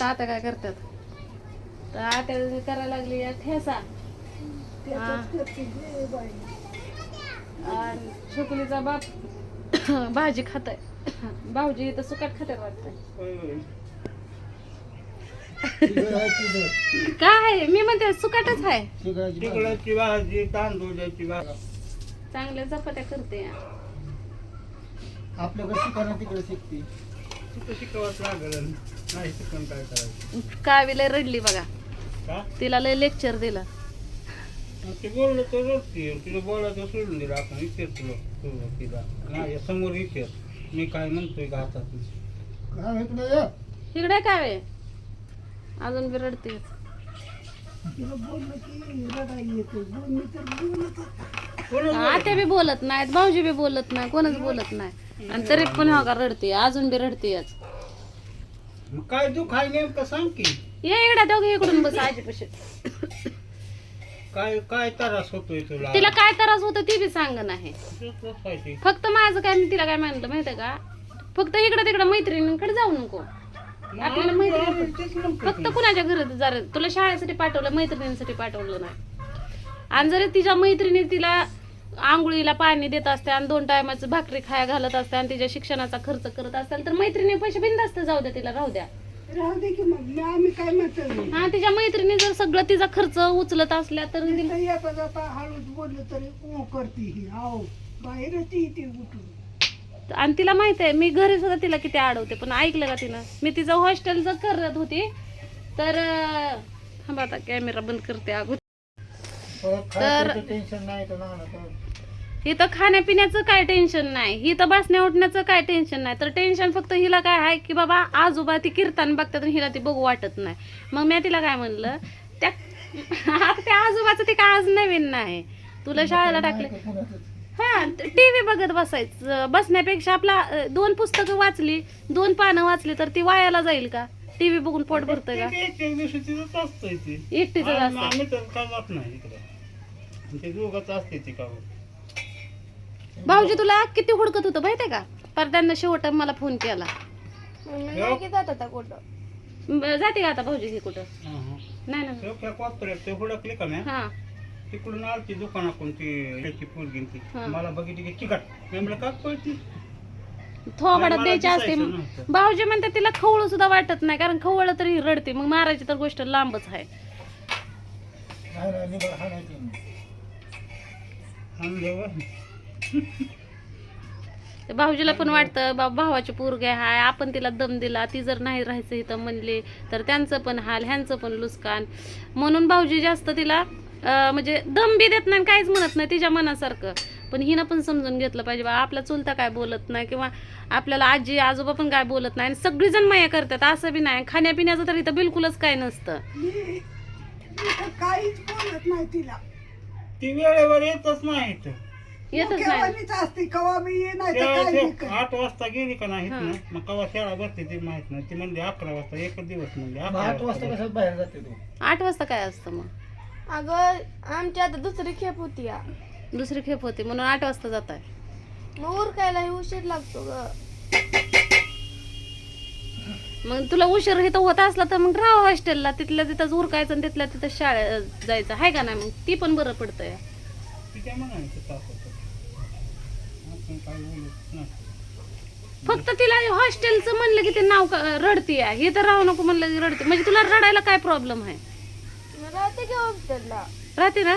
आता काय करतात तर आता करायला लागली या ठेसा आणि छोकुलीचा बाप भाजी खाताय भाऊजी तर सुकाट खात्यात वाटतंय काय मी म्हणते सुकाटच आहे तिकडाची भाजी तांदूळाची भाजी चांगल्या चपात्या करते आपल्याकडे शिकायला तिकडे शिकते शिकवत लागलं नाही शिकून काय करायचं कावीला रडली बघा का तिला लय लेक्चर दिला ते बोललं तर रडते तिला बोलायचं सोडून दिलं आपण इथेच तुला तिला माझ्या समोर इथेच मी काय म्हणतोय का आता काय होत नाही या. इकडे कावे अजून बी रडते आत्या बी बोलत नाहीत भाऊजी बी बोलत नाही कोणच बोलत नाही आणि तरी पण हो का रडते अजून बी रडते मग काय दुःख आहे नेमकं सांग की ये इकडे दोघे इकडून बस आजीपाशी काय काय त्रास होतोय तुला तिला काय त्रास होतं ती बी सांग नाही बसायची. फक्त माझं काय मी तिला काय म्हणलं माहितीये का फक्त इकडे तिकडे मैत्रिणींकडे जाऊ नको आपल्याला मैत्रिणी तेच म्हणतो फक्त कुणाच्या घरात जरा तुला शाळेसाठी पाठवलं मैत्रिणींसाठी पाठवलं नाही आणि जरी तिच्या मैत्रिणी तिला आंघोळीला पाणी देत असते आणि 2 टायमाचं भाकरी खाया घालत असते आणि तिच्या शिक्षणाचा खर्च करत असतील तर मैत्रिणी पैसे बिंदास्त जाऊ द्या तिला राहू द्या की मग आम्ही काय म्हणतो हा तिच्या मैत्रिणी जर सगळं तिचा खर्च उचलत असल्या तर तिला- येता जाता हळूच बोललं तरी ओ करते ही आहो बाहेरच येते उठून आणि तिला माहित आहे मी घरी सुद्धा तिला किती अडवते पण ऐकलं का तिनं मी तिचं हॉस्टेलचं करत होती तर थांबा आता कॅमेरा बंद करते अगोदर तर- टेन्शन नाही तर ना इथं खाण्यापिण्याचं काय टेन्शन नाही इथं बसण्या उठण्याचं काय टेन्शन नाही तर टेन्शन फक्त हिला काय आहे की बाबा आजोबा ती कीर्तन बघतात आणि हिला ती बघू वाटत नाही मग मी तिला काय म्हणलं त्या आता त्या आजोबाचं ती काय आज नवीन नाही तुला शाळेला टाकले हा टीव्ही बघत बसायचं बसण्यापेक्षा आपला 2 पुस्तकं वाचली 2 पानं वाचली तर ती वायाला जाईल का टीव्ही बघून पोट भरतंय का एक दिवशी तिथंच असतंय ते एकटीच असतं आम्ही तर का जात नाही इकडे ते दोघंच असते ती का भाऊजी तुला किती हुडकत होतं माहितीये का पर त्यांना शेवट मला फोन केला जाते का आता भाऊजी हे कुठं नाही ना कोपऱ्यात ते हुडकले का नाही हा तिकडून आलती दुकानाकडून ती त्याची पोरगी ती हा. मला बघितली की चिकट मी म्हणलं का पळती थोबाडात मला द्यायची असते दिसायचं नव्हतं. भाऊजी म्हणते तिला खवळू सुद्धा वाटत नाही कारण खवळलं तरी रडते मग मारायची तर गोष्ट लांबच आहे ते भाऊजीला पण वाटतं भावाची पोरगी हाय आपण तिला दम दिला ती जर नाही राहायचं इथं म्हणले तर त्यांचं पण हाल ह्यांचं पण लुस्कान म्हणून भाऊजी जास्त तिला म्हणजे दम बी देत नाही काहीच म्हणत नाही तिच्या मनासारखं पण हिनं पण समजून घेतलं पाहिजे बा आपला चुलता काय बोलत नाही किंवा आपल्याला आजी आजोबा पण काय बोलत नाही आणि सगळीजण माया करतात असं बी नाही खाण्यापिण्याचं तर इथं बिलकुलच काय नसतं काहीच बोलत नाही तिला ती वेळेवर येतच नाही इथं. येतच नाही केव्हानीच असते कवा मी ये नाही तर काय बी कर. 8 वाजता गेली का नाही ना मग कवा शाळा भरते ते माहित नाही ती म्हणली 11 वाजता एकच दिवस म्हणली 8 वाजता कसं बाहेर जाते तू 8 वाजता काय असतं मग अगं आमची आता दुसरी खेप होती या दुसरी खेप होती म्हणून 8 वाजता जात आहे मग उरकायलाही उशीर लागतो ग मग तुला उशीर इथं होत असला तर मग राहा हॉस्टेलला तिथल्या तिथंच उरकायचं आणि तिथल्या तिथं शाळेत जायचं आहे का नाही मग ती पण बरं पडतंय तिच्या म्हणायचं तास होतं आपण काय बोलत नाही फक्त तिला हॉस्टेलचं म्हणलं की ते नाव रडती आहे हे तर राहू नको म्हणलं की रडते म्हणजे तुला रडायला काय प्रॉब्लेम आहे राहते की हॉस्टेलला राहते ना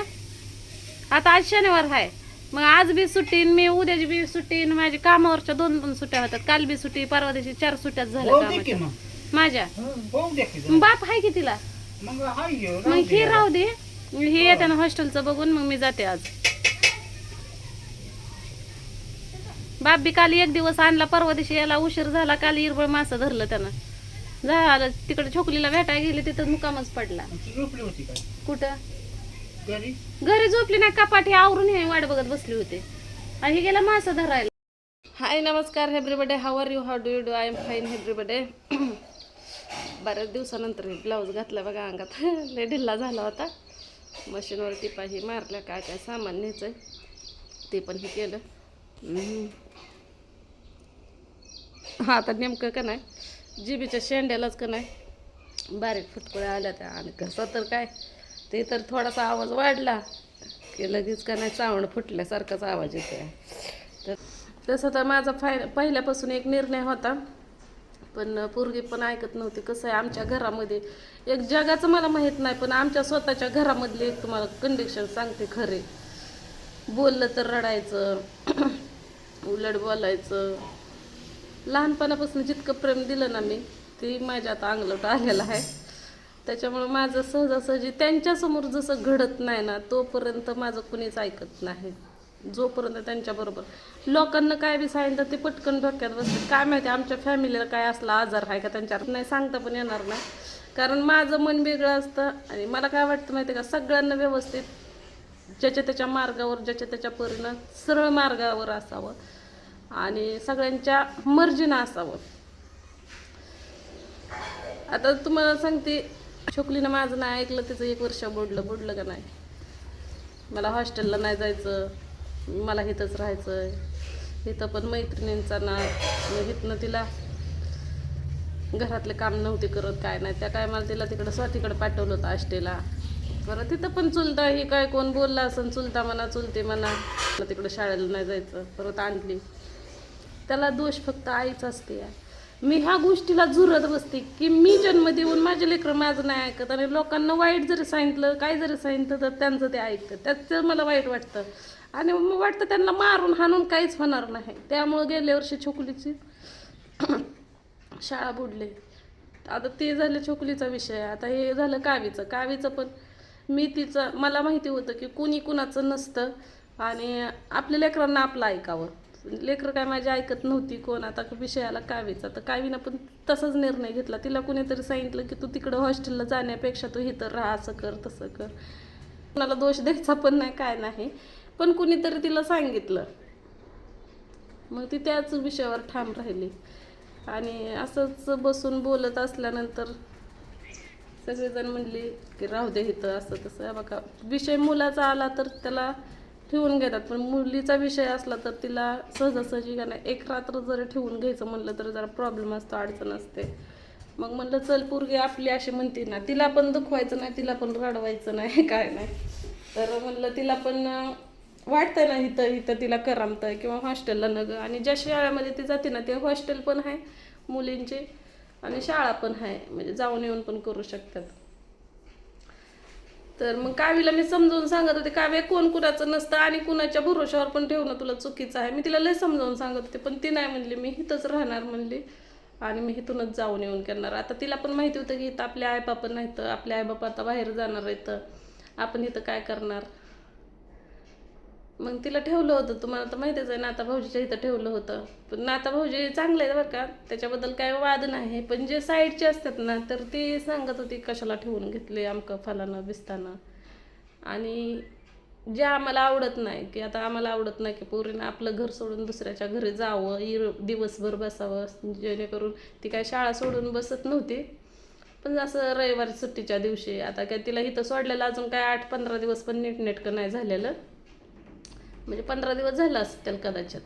आता आज शनिवार आहे मग आज बी सुट्टी मी उद्याची बी सुट्टी माझी कामावरच्या 2 सुट्ट्या होतात काल बी सुट्टी परवा दिवशी 4 सुट्ट्यात झाल्या होऊ दे की कामाच्या मग माझ्या होऊ दे की मग बाप आहे की तिला मग हाय हे, मग राहू हे दे. राहू दे हे येते ना हॉस्टेलचं बघून मग मी जाते आज बाप बी काल 1 दिवस आणला परवा दिवशी याला उशीर झाला काल इरबळ मासं धरलं त्यानं झालं तिकडे छोकलीला भेटायला गेले तिथं मुकामच पडला ती झोपली होती काय कुठं घरी घरी झोपली नाही कपाटी आवरून हे वाट बघत बसली होते आणि हे गेला मासा धरायला हाय नमस्कार everybody how are you how do you do I am fine everybody बऱ्याच दिवसानंतर हे ब्लाऊज घातला बघा अंगात लय ढिल्ला झाला होता मशीनवर टिपाही मारल्या काय काय सामान न्यायचं ते पण हे केलं हा आता नेमकं का नाही जिबीच्या शेंड्यालाच का नाही बारीक फुटकुळ्या आल्या त्या आणि कसं तर काय ते तर थोडासा आवाज वाढला की लगेच का नाही चावण फुटल्यासारखाच आवाज येतो. तर तसं तर माझा पहिल्यापासून एक निर्णय होता, पण पोरगी पण ऐकत नव्हती. कसं आहे आमच्या घरामध्ये एक जगाचं मला माहीत नाही, पण आमच्या स्वतःच्या घरामधली एक तुम्हाला कंडिशन सांगते खरे. बोललं तर रडायचं, उलट बोलायचं. लहानपणापासून जितकं प्रेम दिलं ना मी ते माझ्या आता अंगलट आलेलं आहे. त्याच्यामुळं माझं सहजासहजी त्यांच्यासमोर जसं घडत नाही ना तोपर्यंत माझं कुणीच ऐकत नाही. जोपर्यंत त्यांच्याबरोबर लोकांना काय बी सांगितलं ते पटकन डोक्यात बसतं. काय माहिती आमच्या फॅमिलीला काय असला आजार आहे का त्यांच्यावर नाही सांगता पण येणार नाही, कारण माझं मन वेगळं असतं. आणि मला काय वाटतं माहिती आहे का, सगळ्यांना व्यवस्थित ज्याच्या त्याच्या मार्गावर ज्याच्या त्याच्या परीनं सरळ मार्गावर असावं आणि सगळ्यांच्या मर्जीनं असावं. आता तुम्हाला सांगते, छोकलीनं माझं नाही ऐकलं, तिचं 1 वर्ष बुडलं का नाही. मला हॉस्टेलला नाही जायचं, मला इथंच राहायचं. इथं पण मैत्रिणींचा ना इथनं तिला घरातले काम नव्हते करत काय नाही. त्या काय मला तिला तिकडं स्वातीकडे पाठवलं होतं आष्टेला. बरं तिथं पण चुलता ही काय कोण बोलला असं चुलता म्हणा चुलते म्हणा तिकडं शाळेला नाही जायचं. परत आणली. त्याला दोष फक्त आईच असते. मी ह्या गोष्टीला झुरत बसते की मी जन्म देऊन माझे लेकरं माझं नाही ऐकत आणि लोकांना वाईट जरी सांगितलं काय जरी सांगितलं तर त्यांचं ते ऐकतं. त्याचं मला वाईट वाटतं आणि मग वाटतं त्यांना मारून हाणून काहीच होणार नाही. त्यामुळं गेल्या वर्षी छोकलीची शाळा बुडली. आता ते झालं छोकलीचा विषय. आता हे झालं कावीचं पण मी तिचं मला माहिती होतं की कुणी कुणाचं नसतं आणि आपल्या लेकरांना आपलं ऐकावं. लेकरं काय माझी ऐकत नव्हती कोण. आता विषय आला कावीचा, तर कावीनं पण तसाच निर्णय घेतला. तिला कुणीतरी सांगितलं की तू तिकडं हॉस्टेलला जाण्यापेक्षा तू इथं राहा, असं कर तसं कर. कुणाला दोष द्यायचा पण नाही काय नाही, पण कुणीतरी तिला सांगितलं. मग ती त्याच विषयावर ठाम राहिली आणि असंच बसून बोलत असल्यानंतर सगळेजण म्हणले की राहू दे इथं असं तसं. बघा विषय मुलाचा आला तर त्याला ठेवून घेतात, पण मुलीचा विषय असला तर तिला सहजासहजी का नाही 1 रात्र जरी ठेवून घ्यायचं म्हणलं तर जरा प्रॉब्लेम असतो, अडचण असते. मग म्हणलं चल पोरगी आपली अशी म्हणते ना, तिला पण दुखवायचं नाही तिला पण रडवायचं नाही काय नाही. तर म्हणलं तिला पण वाटतंय ना इथं तिला करमतंय किंवा हॉस्टेलला नग. आणि ज्या शाळेमध्ये ती जाते ना ते हॉस्टेल पण आहे मुलींचे आणि शाळा पण आहे, म्हणजे जाऊन येऊन पण करू शकतात. तर मग कावीला मी समजावून सांगत होते, काव्य कोण कुणाचं नसतं आणि कुणाच्या भरोशावर पण ठेवणं तुला चुकीचं आहे. मी तिला लय समजावून सांगत होते, पण ती नाही म्हणली मी इथंच राहणार म्हणली आणि मी इथूनच जाऊन येऊन करणार. आता तिला पण माहिती होतं की इथं आपले आईबाप नाहीत, आपले आईबाप आता बाहेर जाणार आहेत, आपण इथं काय करणार. मग तिला ठेवलं होतं. तुम्हाला तर माहितीच आहे नाता भाऊजीच्या इथं ठेवलं होतं. पण नाता भाऊजी चांगले आहेत बरं का, त्याच्याबद्दल काय वाद नाही. पण जे साईडचे असतात ना तर ती सांगत होती कशाला ठेवून घेतले अमकं फलानं बिस्तानं. आणि जे आम्हाला आवडत नाही की आता आम्हाला आवडत नाही की पोरीनं आपलं घर सोडून दुसऱ्याच्या घरी जावं, दिवसभर बसावं. जेणेकरून ती काय शाळा सोडून बसत नव्हती, पण असं रविवारी सुट्टीच्या दिवशी. आता काय तिला इथं सोडलेलं अजून काय 8-15 दिवस पण नीटनेटकं नाही झालेलं, म्हणजे 15 दिवस झालं असतील कदाचित.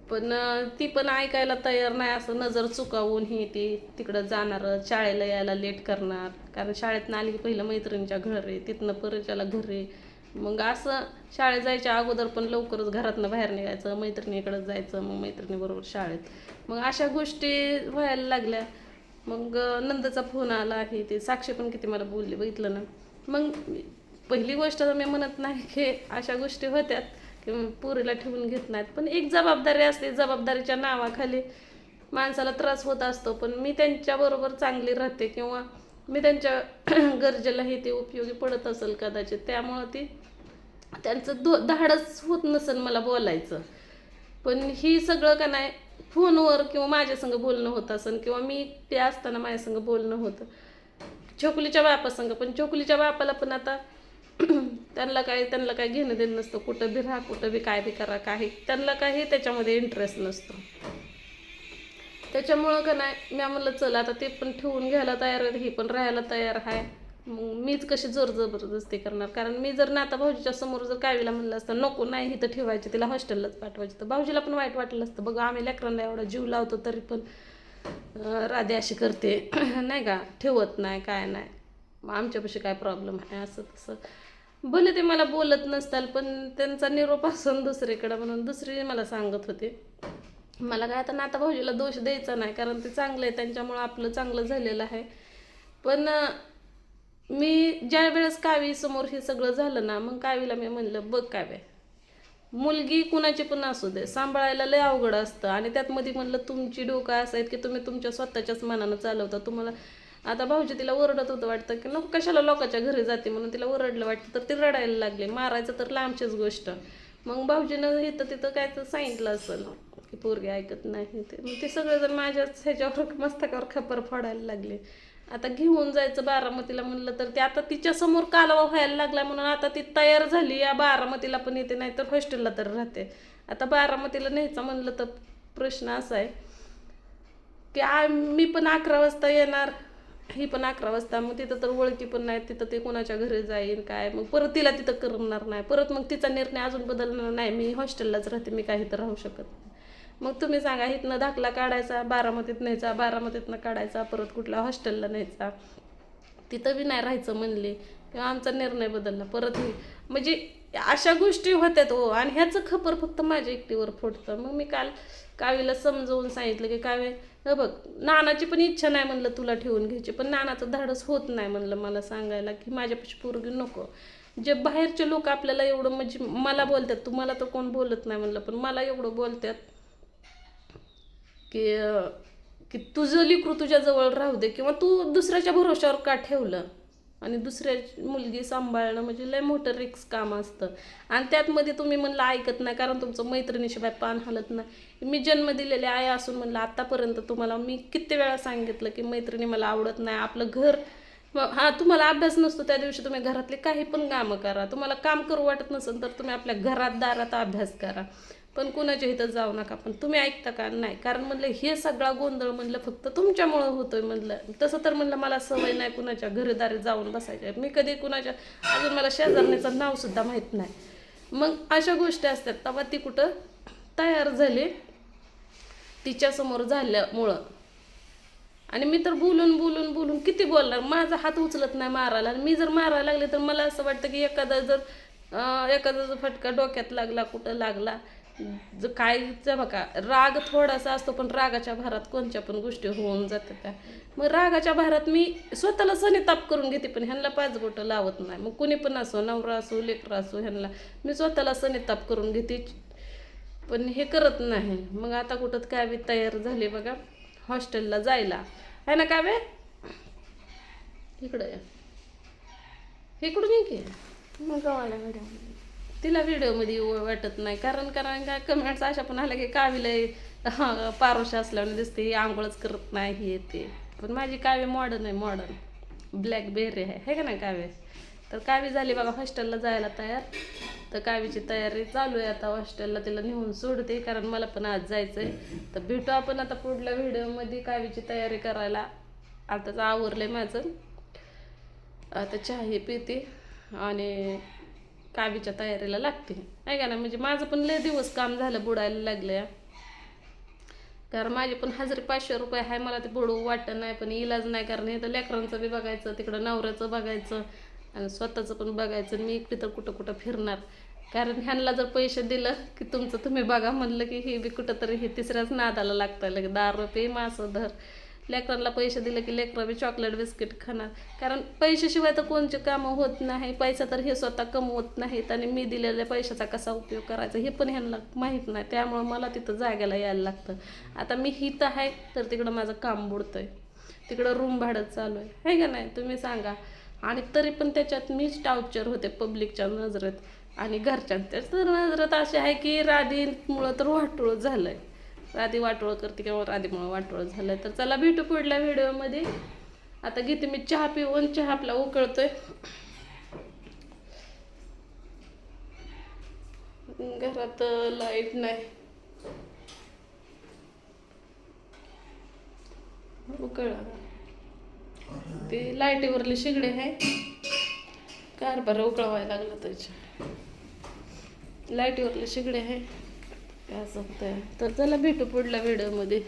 पण ती पण ऐकायला तयार नाही. असं नजर चुकावून ही ती तिकडं जाणार, शाळेला यायला लेट करणार, कारण शाळेतनं आली की पहिलं मैत्रिणीच्या घरी, तिथनं परच्याला घरी. मग असं शाळेत जायच्या अगोदर पण लवकरच घरातनं बाहेर निघायचं, मैत्रिणीकडं जायचं, मग मैत्रिणीबरोबर शाळेत. मग अशा गोष्टी व्हायला लागल्या. मग नंदचा फोन आला आहे, ते साक्षी पण किती मला बोलली बघितलं ना. मग पहिली गोष्ट तर मी म्हणत नाही की अशा गोष्टी होत्यात की पोरीला ठेवून घेत नाहीत, पण एक जबाबदारी असते. जबाबदारीच्या नावाखाली माणसाला त्रास होत असतो. पण मी त्यांच्याबरोबर चांगली राहते किंवा मी त्यांच्या गरजेलाही ते उपयोगी पडत असेल कदाचित, त्यामुळं ती त्यांचं धाडच होत नसेल मला बोलायचं. पण ही सगळं का नाही फोनवर किंवा माझ्यासंग बोलणं होतं असेल किंवा मी ते असताना माझ्यासंग बोलणं होतं छोकलीच्या बापासंग. पण छोकलीच्या बापाला पण आता त्यांना काय घेणं देणं नसतं. कुठं बी राहा, कुठं बी काय बी करा, काही त्यांना काही त्याच्यामध्ये इंटरेस्ट नसतो. त्याच्यामुळं का नाही मी म्हणलं चला आता ते पण ठेवून घ्यायला तयार आहेत, ही पण राहायला तयार आहे. मग मीच कशी जोर जबरदस्ती करणार. कारण मी जर नाता भाऊजीच्या समोर जर कावीला म्हणलं असतं नको नाही इथं ठेवायचं, तिला हॉस्टेललाच पाठवायचं, तर भाऊजीला पण वाईट वाटलं असतं. बघा आम्ही लेकरांना एवढा जीव लावतो तरी पण राधे अशी करते नाही का, ठेवत नाही काय नाही, मग आमच्यापाशी काय प्रॉब्लेम आहे असं तसं. भले ते मला बोलत नसताल पण त्यांचा निरोप असून दुसरीकडं म्हणून दुसरी मला सांगत होते. मला काय आता नाता भाऊजीला दोष द्यायचा नाही, कारण ते चांगलं आहे, त्यांच्यामुळं आपलं चांगलं झालेलं आहे. पण मी ज्या वेळेस कावीसमोर हे सगळं झालं ना, मग कावीला मी म्हणलं, बघ काव्या, मुलगी कुणाची पण असू दे, सांभाळायला लय अवघड असतं. आणि त्यात मध्ये म्हणलं तुमची डोकं असं आहेत की तुम्ही तुमच्या स्वतःच्याच मनानं चालवता. तुम्हाला आता भाऊजी तिला ओरडत होतं वाटतं की नको कशाला लोकांच्या घरी जाते म्हणून तिला ओरडलं वाटतं, तर ती रडायला लागली. मारायचं तर लांबचीच गोष्ट. मग भाऊजीनं इथं तिथं काय तर सांगितलं असेल की पोरगी ऐकत नाही ते, मग ते सगळेजण माझ्याच ह्याच्यावर मस्तकावर खपर फोडायला लागले. आता घेऊन जायचं बारामतीला म्हणलं तर ते आता तिच्या समोर कालवा व्हायला लागला म्हणून आता ती तयार झाली, या बारामतीला पण येते, नाही तर हॉस्टेलला तर राहते. आता बारामतीला न्यायचं म्हणलं तर प्रश्न असा आहे की मी पण 11 वाजता येणार, ही पण 11 वाजता, मग तिथं तर ओळखी पण नाही, तिथं ते कोणाच्या घरी जाईन काय, मग परत तिला तिथं करणार नाही, परत मग तिचा निर्णय अजून बदलणार नाही, मी हॉस्टेललाच राहते, मी काही तर राहू शकत नाही. मग तुम्ही सांगा, इथनं दाखला काढायचा, बारामतीत न्यायचा, बारामतीतनं काढायचा, परत कुठल्या हॉस्टेलला न्यायचा, तिथं बी नाही राहायचं म्हणले किंवा आमचा निर्णय बदलला परत. म्हणजे अशा गोष्टी होत्यात हो. आणि ह्याचं खबर फक्त माझ्या एकटीवर फोडतं. मग मी काल कावीला समजवून सांगितलं की कावे, बघ, नानाची पण इच्छा नाही म्हणलं तुला ठेवून घ्यायची, पण नानाचं धाडस होत नाही म्हणलं मला सांगायला की माझ्यापाशी पोरगी नको. जे बाहेरचे लोक आपल्याला एवढं म्हणजे मला बोलतात, तुम्हाला तर कोण बोलत नाही म्हणलं, पण मला एवढं बोलतात की तुझं लेकरू तुझ्याजवळ राहू दे, किंवा तू दुसऱ्याच्या भरोश्यावर का ठेवलं. आणि दुसऱ्या मुलगी सांभाळणं म्हणजे लय मोठं रिक्स काम असतं. आणि त्यातमध्ये तुम्ही म्हणलं ऐकत नाही, कारण तुमचं मैत्रिणीशिवाय पान हलत नाही. मी जन्म दिलेले आई असून म्हणलं आतापर्यंत तुम्हाला मी किती वेळा सांगितलं की मैत्रिणी मला आवडत नाही. आपलं घर, हा, तुम्हाला अभ्यास नसतो त्या दिवशी तुम्ही घरातले काही पण कामं करा, तुम्हाला काम करू वाटत नसेल तर तुम्ही आपल्या घरात दारात अभ्यास करा, पण कुणाच्या इथं जाऊ नका. पण तुम्ही ऐकता का? नाही. कारण म्हणलं हे सगळा गोंधळ म्हणलं फक्त तुमच्यामुळं होतोय म्हणलं. तसं तर म्हणलं मला सवय नाही कुणाच्या घरदारी जाऊन बसायच्या, मी कधी कुणाच्या, अजून मला शेजारणीचं नाव सुद्धा माहीत नाही. मग अशा गोष्टी असतात. तेव्हा ती कुठं तयार झाली तिच्यासमोर झाल्यामुळं. आणि मी तर बोलून बोलून बोलून किती बोलणार, माझा हात उचलत नाही मारायला. आणि मी जर मारायला लागले तर मला असं वाटतं की एखादा जर फटका डोक्यात लागला, कुठं लागला, कायचं बघा, राग थोडासा असतो पण रागाच्या भारात कोणत्या पण गोष्टी होऊन जातात त्या. मग रागाच्या भारात मी स्वतःला सनिताप करून घेते, पण ह्यांना 5 बोटं लावत नाही. मग कुणी पण असो, नवरा असो, लेकरं असो, ह्यांना मी स्वतःला सनिताप करून घेते, पण हे करत नाही. मग आता कुठं काय बी तयार झाले बघा हॉस्टेलला जायला, आहे ना काव्य, इकडं या, इकडून ये की. मग मला व्हिडिओ तिला व्हिडिओमध्ये वाटत नाही, कारण काय कमेंट्स अशा पण आल्या की कावीला पारोश असल्याने दिसते, आंघोळच करत नाही, हे ते. पण माझी काव्य मॉडर्न आहे, मॉडर्न ब्लॅकबेरी आहे का नाही काव्य. तर कावी झाली बघा हॉस्टेलला जायला तयार. तर कावीची तयारी चालू आहे आता, हॉस्टेलला तिला नेऊन सोडते, कारण मला पण आज जायचं आहे. तर भेटू आपण आता पुढल्या व्हिडिओमध्ये कावीची तयारी करायला. आताच आवरलं आहे माझं, आता चहा पिते आणि कावीच्या तयारीला लागते, आहे का ना. म्हणजे माझं पण लय दिवस काम झालं, बुडायला लागलं, कारण माझे पण 1500 रुपये आहे, मला ते बुडवू वाटत नाही, पण इलाज नाही. कारण हे तर लेकरांचं बी बघायचं, तिकडं नवऱ्याचं बघायचं आणि स्वतःचं पण बघायचं. मी एकटी तर कुठं कुठं फिरणार, कारण ह्यांना जर पैसे दिलं की तुमचं तुम्ही बघा म्हणलं की हे बी कुठं तरी हे तिसऱ्याच नादाला लागतं, लगे दारू पे, मासं धर. लेकरांना पैसे दिले की लेकरं बी चॉकलेट बिस्किट खाणार, कारण पैशाशिवाय तर कोणचे कामं होत नाही. पैसा तर हे स्वतः कमवत नाहीत, आणि मी दिलेल्या पैशाचा कसा उपयोग करायचा हे पण ह्यांना माहीत नाही. त्यामुळं मला तिथं जागायला यायला लागतं. आता मी हिथं आहे तर तिकडं माझं काम बुडतंय, तिकडं रूम भाडं चालू आहे का नाही, तुम्ही सांगा. आणि तरी पण त्याच्यात मीच टार्चर होते पब्लिकच्या नजरेत, आणि घरच्यांच्या तर नजरेत अशी आहे की राधीमुळं तर वाटोळ झालं आहे. राधी वाटोळ करते किंवा राधीमुळं वाटोळ झालं आहे. तर चला भेटू पुढल्या व्हिडिओमध्ये. आता घेते मी चहा पिऊन, चहा आपला उकळतोय. घरात लाईट नाही, उकळा ते लाईटीवरले शिगडे आहे, कारभार उकळवायला लागला त्याच्या, लाईटीवरले शिगडे आहे, असं होतंय. तर चला भेटू पुढल्या व्हिडिओमध्ये.